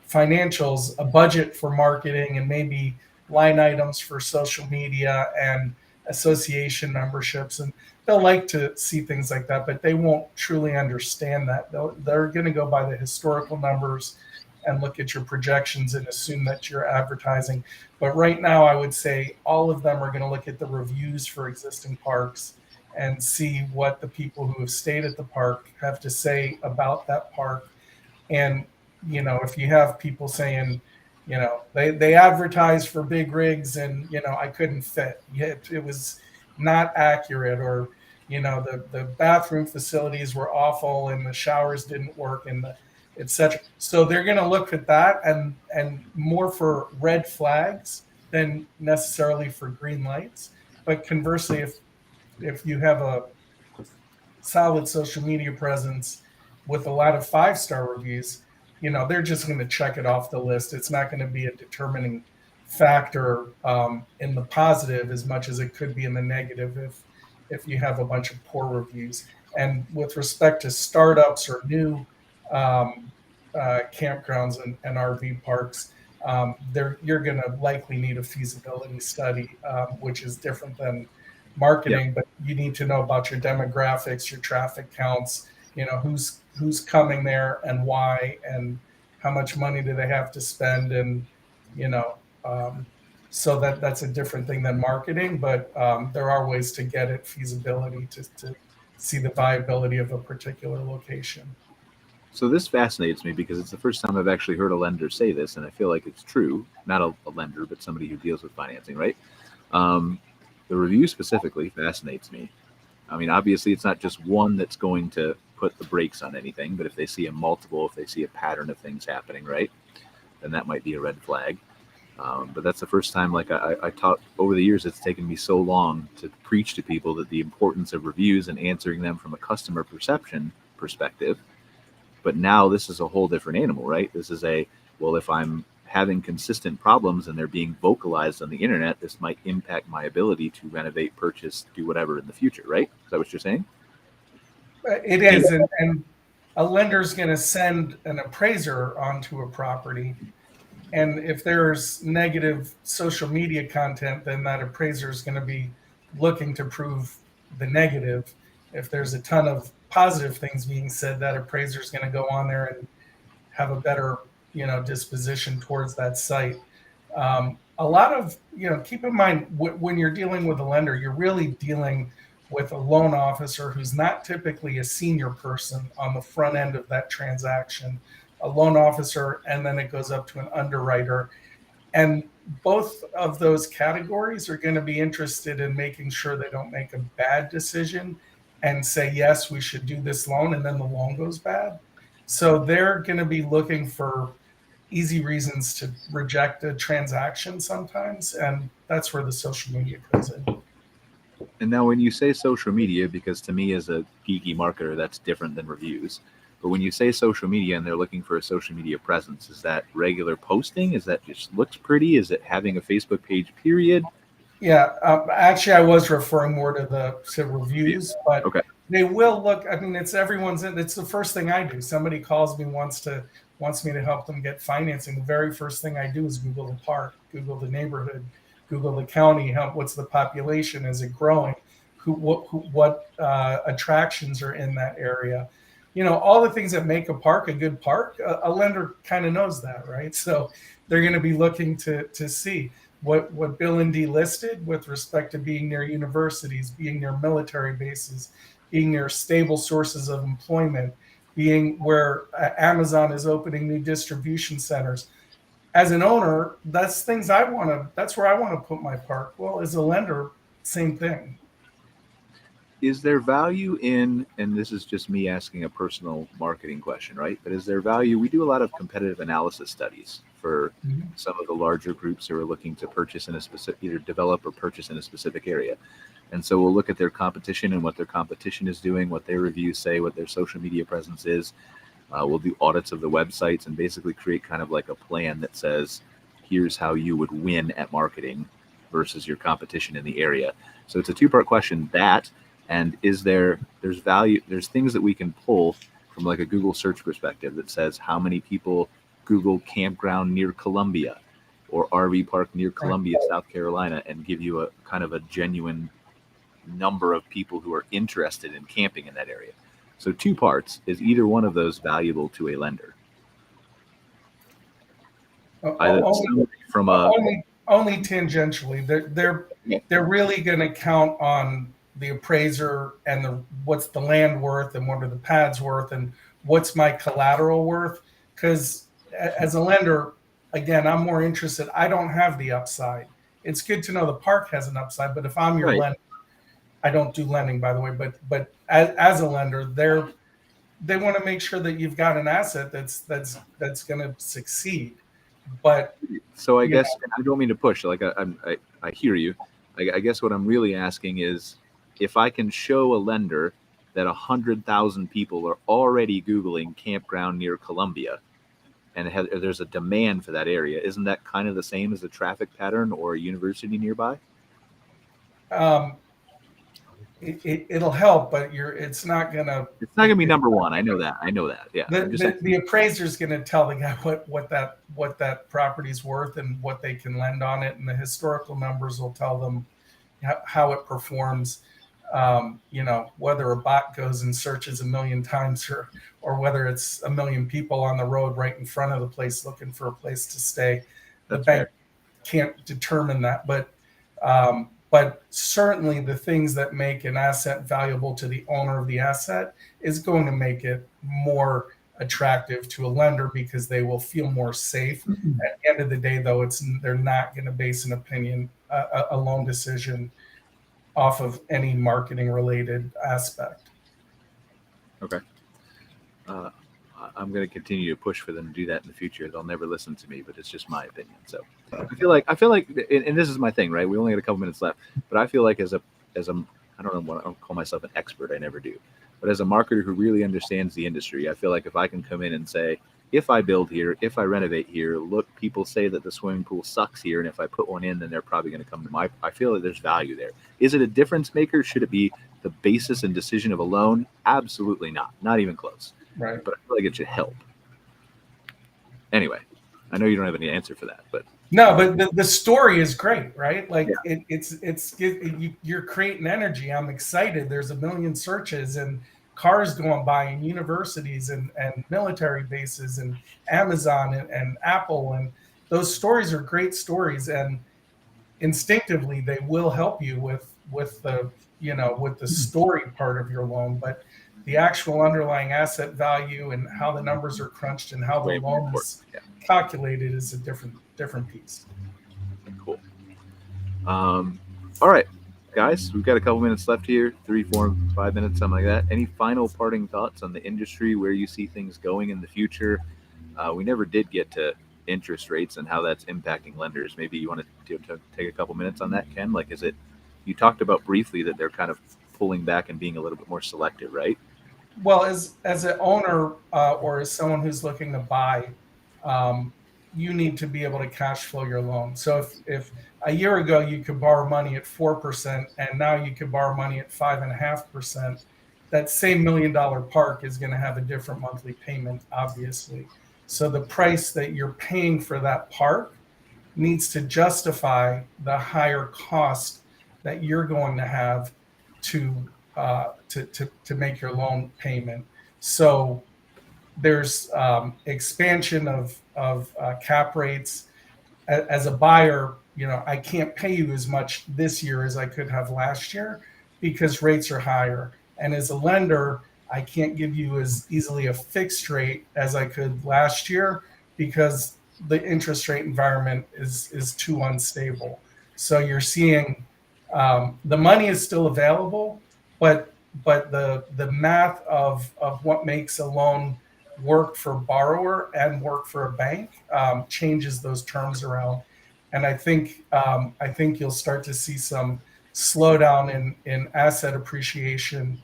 financials a budget for marketing and maybe line items for social media and association memberships, and they'll like to see things like that, but they won't truly understand that. They're going to go by the historical numbers and look at your projections and assume that you're advertising. But right now, I would say all of them are going to look at the reviews for existing parks and see what the people who have stayed at the park have to say about that park. And, if you have people saying, they advertise for big rigs and, I couldn't fit. It was not accurate, or, the bathroom facilities were awful and the showers didn't work and etc. So they're going to look at that and more for red flags than necessarily for green lights. But conversely, if you have a solid social media presence with a lot of 5-star reviews, they're just going to check it off the list. It's not going to be a determining factor in the positive as much as it could be in the negative if you have a bunch of poor reviews. And with respect to startups or new campgrounds and RV parks, you're going to likely need a feasibility study, which is different than marketing. But you need to know about your demographics, your traffic counts, who's coming there and why, and how much money do they have to spend, and so that's a different thing than marketing. But there are ways to get at feasibility to see the viability of a particular location. So this fascinates me because it's the first time I've actually heard a lender say this, and I feel like it's true. Not a lender, but somebody who deals with financing, right? The review specifically fascinates me. I mean, obviously, it's not just one that's going to put the brakes on anything, but if they see if they see a pattern of things happening, right, then that might be a red flag. But that's the first time, like I taught over the years, it's taken me so long to preach to people that the importance of reviews and answering them from a customer perspective. But now this is a whole different animal, right? This is if I'm having consistent problems and they're being vocalized on the internet, this might impact my ability to renovate, purchase, do whatever in the future, right? Is that what you're saying? It is, and a lender's going to send an appraiser onto a property, and if there's negative social media content, then that appraiser is going to be looking to prove the negative. If there's a ton of positive things being said, that appraiser is going to go on there and have a better disposition towards that site. A lot of, keep in mind when you're dealing with a lender, you're really dealing with a loan officer who's not typically a senior person on the front end of that transaction, a loan officer, and then it goes up to an underwriter. And both of those categories are going to be interested in making sure they don't make a bad decision and say, yes, we should do this loan, and then the loan goes bad. So they're going to be looking for easy reasons to reject a transaction sometimes, and that's where the social media comes in. And now when you say social media, because to me as a geeky marketer, that's different than reviews. But when you say social media and they're looking for a social media presence, is that regular posting? Is that just looks pretty? Is it having a Facebook page, period? Yeah, actually, I was referring more to reviews, but okay. They will look. I mean, it's the first thing I do. Somebody calls me, wants me to help them get financing. The very first thing I do is Google the park, Google the neighborhood, Google the county. What's the population? Is it growing? What attractions are in that area? All the things that make a park a good park. A lender kind of knows that, right? So they're going to be looking to see what Bill and Dee listed with respect to being near universities, being near military bases, being near stable sources of employment, being where Amazon is opening new distribution centers. As an owner, that's where I want to put my park. Well, as a lender, same thing. Is there value in, and this is just me asking a personal marketing question, right? But is there value? We do a lot of competitive analysis studies for some of the larger groups who are looking to purchase in a specific, either develop or purchase in a specific area. And so we'll look at their competition and what their competition is doing, what their reviews say, what their social media presence is. We'll do audits of the websites and basically create kind of like a plan that says, here's how you would win at marketing versus your competition in the area. So it's a two-part question, that, And there's things that we can pull from like a Google search perspective that says how many people Google campground near Columbia or RV park near Columbia, South Carolina, and give you a kind of a genuine number of people who are interested in camping in that area. So 2 parts: is either one of those valuable to a lender? Only tangentially. They're really going to count on the appraiser and what's the land worth and what are the pads worth and what's my collateral worth. Because as a lender, again, I'm more interested. I don't have the upside. It's good to know the park has an upside, but if I'm your lender, I don't do lending, by the way, but as a lender, they want to make sure that you've got an asset that's going to succeed. But so I guess I don't mean to push. Like I hear you. I guess what I'm really asking is, if I can show a lender that 100,000 people are already Googling campground near Columbia, and there's a demand for that area, isn't that kind of the same as a traffic pattern or a university nearby? It'll help, but it's not gonna be number one. I know that. Yeah. The appraiser's gonna tell the guy what that property's worth and what they can lend on it, and the historical numbers will tell them how it performs. Whether a bot goes and searches 1 million times or whether it's 1 million people on the road right in front of the place looking for a place to stay. The bank can't determine that, but certainly the things that make an asset valuable to the owner of the asset is going to make it more attractive to a lender because they will feel more safe. Mm-hmm. At the end of the day, though, they're not going to base an opinion, a loan decision off of any marketing related aspect. Okay. I'm going to continue to push for them to do that in the future. They'll never listen to me, but it's just my opinion. So I feel like, and this is my thing, right? We only got a couple minutes left, but I feel like as a, I don't know, I don't call myself an expert. I never do, but as a marketer who really understands the industry, I feel like if I can come in and say, if I build here, if I renovate here, look, people say that the swimming pool sucks here, and if I put one in, then they're probably going to come to I feel like there's value there. Is it a difference maker? Should it be the basis and decision of a loan? Absolutely not even close. Right. But I feel like it should help. Anyway, I know you don't have any answer for that, but no, but the story is great, right? Like you're creating energy. I'm excited. There's 1 million searches and cars going by and universities and military bases and Amazon and Apple, and those stories are great stories, and instinctively they will help you with the story part of your loan, but the actual underlying asset value and how the numbers are crunched and how the loan is calculated is a different piece. Cool. All right, guys, we've got a couple minutes left here, 3, 4, 5 minutes, something like that. Any final parting thoughts on the industry, where you see things going in the future? We never did get to interest rates and how that's impacting lenders. Maybe you want to take a couple minutes on that, Ken? Like, you talked about briefly that they're kind of pulling back and being a little bit more selective, right? Well, as an owner or as someone who's looking to buy, you need to be able to cash flow your loan. So if a year ago you could borrow money at 4% and now you could borrow money at 5.5%, that same $1 million park is going to have a different monthly payment, obviously. So the price that you're paying for that park needs to justify the higher cost that you're going to have to make your loan payment. So there's expansion of cap rates. As a buyer, I can't pay you as much this year as I could have last year because rates are higher. And as a lender, I can't give you as easily a fixed rate as I could last year because the interest rate environment is too unstable. So you're seeing the money is still available, but the math of what makes a loan work for a borrower and work for a bank changes those terms around. And I think you'll start to see some slowdown in asset appreciation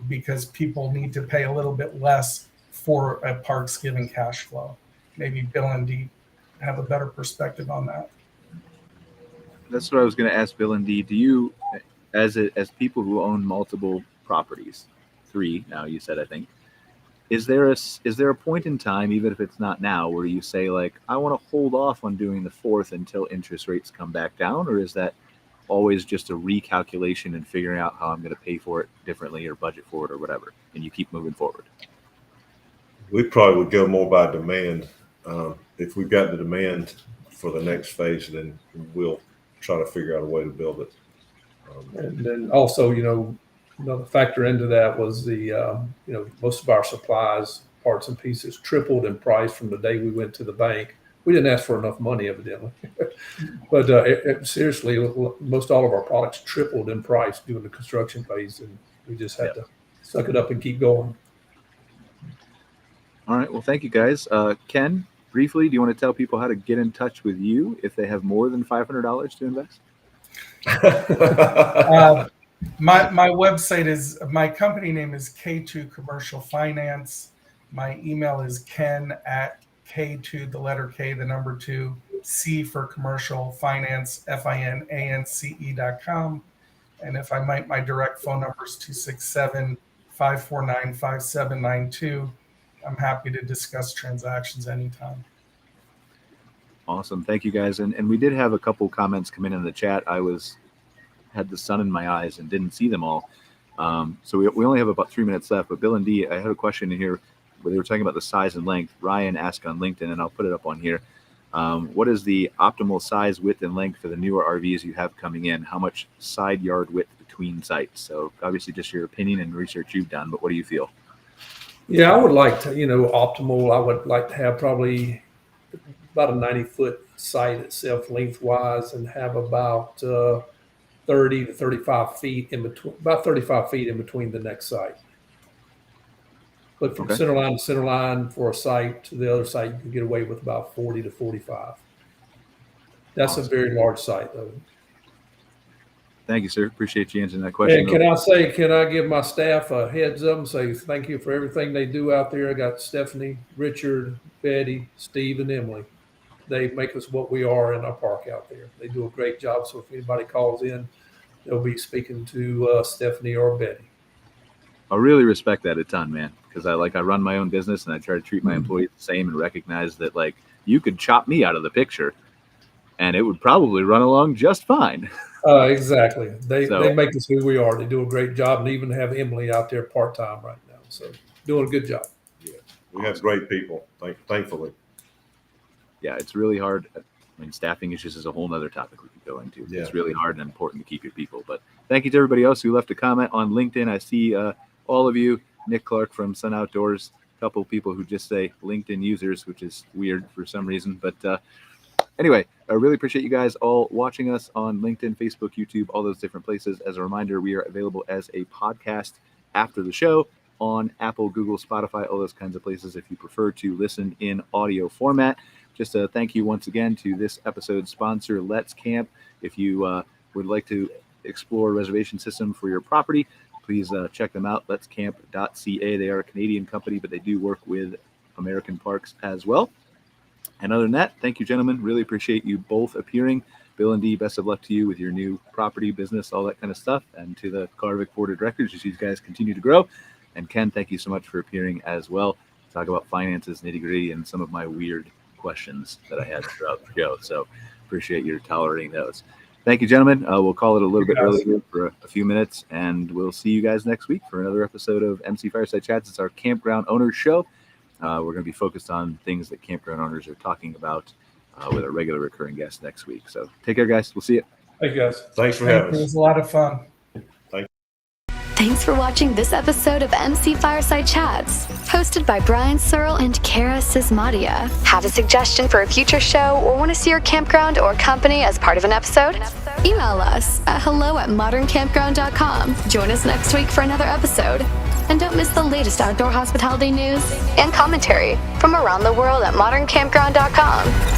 because people need to pay a little bit less for a park's given cash flow. Maybe Bill and Dee have a better perspective on that. That's what I was going to ask Bill and Dee. Do you, as people who own multiple properties, 3 now you said, I think, is there a point in time, even if it's not now, where you say like, I want to hold off on doing the 4th until interest rates come back down, or is that always just a recalculation and figuring out how I'm going to pay for it differently or budget for it or whatever, and you keep moving forward? We probably would go more by demand. If we've got the demand for the next phase, then we'll try to figure out a way to build it. And then also, another factor into that was the, most of our supplies, parts and pieces tripled in price from the day we went to the bank. We didn't ask for enough money, evidently. But seriously, most all of our products tripled in price during the construction phase, and we just had to suck it up and keep going. All right. Well, thank you, guys. Ken, briefly, do you want to tell people how to get in touch with you if they have more than $500 to invest? My website is, my company name is K2 Commercial Finance. My email is ken@K2, the letter K, the number 2, C for commercial finance, finance.com. And if I might, my direct phone number is 267-549-5792. I'm happy to discuss transactions anytime. Awesome. Thank you, guys. And we did have a couple comments come in the chat. I had the sun in my eyes and didn't see them all. So we only have about 3 minutes left. But Bill and Dee, I had a question in here where they were talking about the size and length. Ryan asked on LinkedIn, and I'll put it up on here. What is the optimal size, width, and length for the newer RVs you have coming in? How much side yard width between sites? So obviously just your opinion and research you've done, but what do you feel? Yeah, I would like to, optimal. I would like to have probably about a 90-foot site itself lengthwise, and have about 30 to 35 feet in between, about 35 feet in between the next site. But from center line to center line for a site to the other site, you can get away with about 40 to 45. That's awesome. A very large site, though. Thank you, sir. Appreciate you answering that question. And can I give my staff a heads up and say thank you for everything they do out there? I got Stephanie, Richard, Betty, Steve, and Emily. They make us what we are in our park out there. They do a great job. So if anybody calls in, they'll be speaking to Stephanie or Betty. I really respect that a ton, man, because I run my own business and I try to treat my employees the same and recognize that like you could chop me out of the picture and it would probably run along just fine. Exactly. They make us who we are. They do a great job, and even have Emily out there part-time right now. So doing a good job. Yeah, we have great people, thankfully. Yeah, it's really hard. I mean, staffing issues is a whole nother topic we could go into. Yeah. It's really hard and important to keep your people. But thank you to everybody else who left a comment on LinkedIn. I see all of you. Nick Clark from Sun Outdoors, a couple of people who just say LinkedIn users, which is weird for some reason. But anyway, I really appreciate you guys all watching us on LinkedIn, Facebook, YouTube, all those different places. As a reminder, we are available as a podcast after the show on Apple, Google, Spotify, all those kinds of places if you prefer to listen in audio format. Just a thank you once again to this episode's sponsor, Let's Camp. If you would like to explore a reservation system for your property, please check them out, letscamp.ca. They are a Canadian company, but they do work with American parks as well. And other than that, thank you, gentlemen. Really appreciate you both appearing. Bill and Dee, best of luck to you with your new property, business, all that kind of stuff. And to the CARVC Board of Directors, as you guys continue to grow. And Ken, thank you so much for appearing as well. Talk about finances, nitty-gritty, and some of my weird questions that I had throughout the show. So appreciate your tolerating those. Thank you, gentlemen. We'll call it a little bit earlier for a few minutes, and we'll see you guys next week for another episode of MC Fireside Chats. It's our Campground Owners Show. We're going to be focused on things that campground owners are talking about with a regular recurring guest next week. So take care, guys. We'll see you. Thank you, guys. Thanks for having us. It was a lot of fun. Thanks for watching this episode of MC Fireside Chats, hosted by Brian Searl and Cara Csizmadia. Have a suggestion for a future show or want to see your campground or company as part of an episode? Email us at hello@moderncampground.com. Join us next week for another episode. And don't miss the latest outdoor hospitality news and commentary from around the world at moderncampground.com.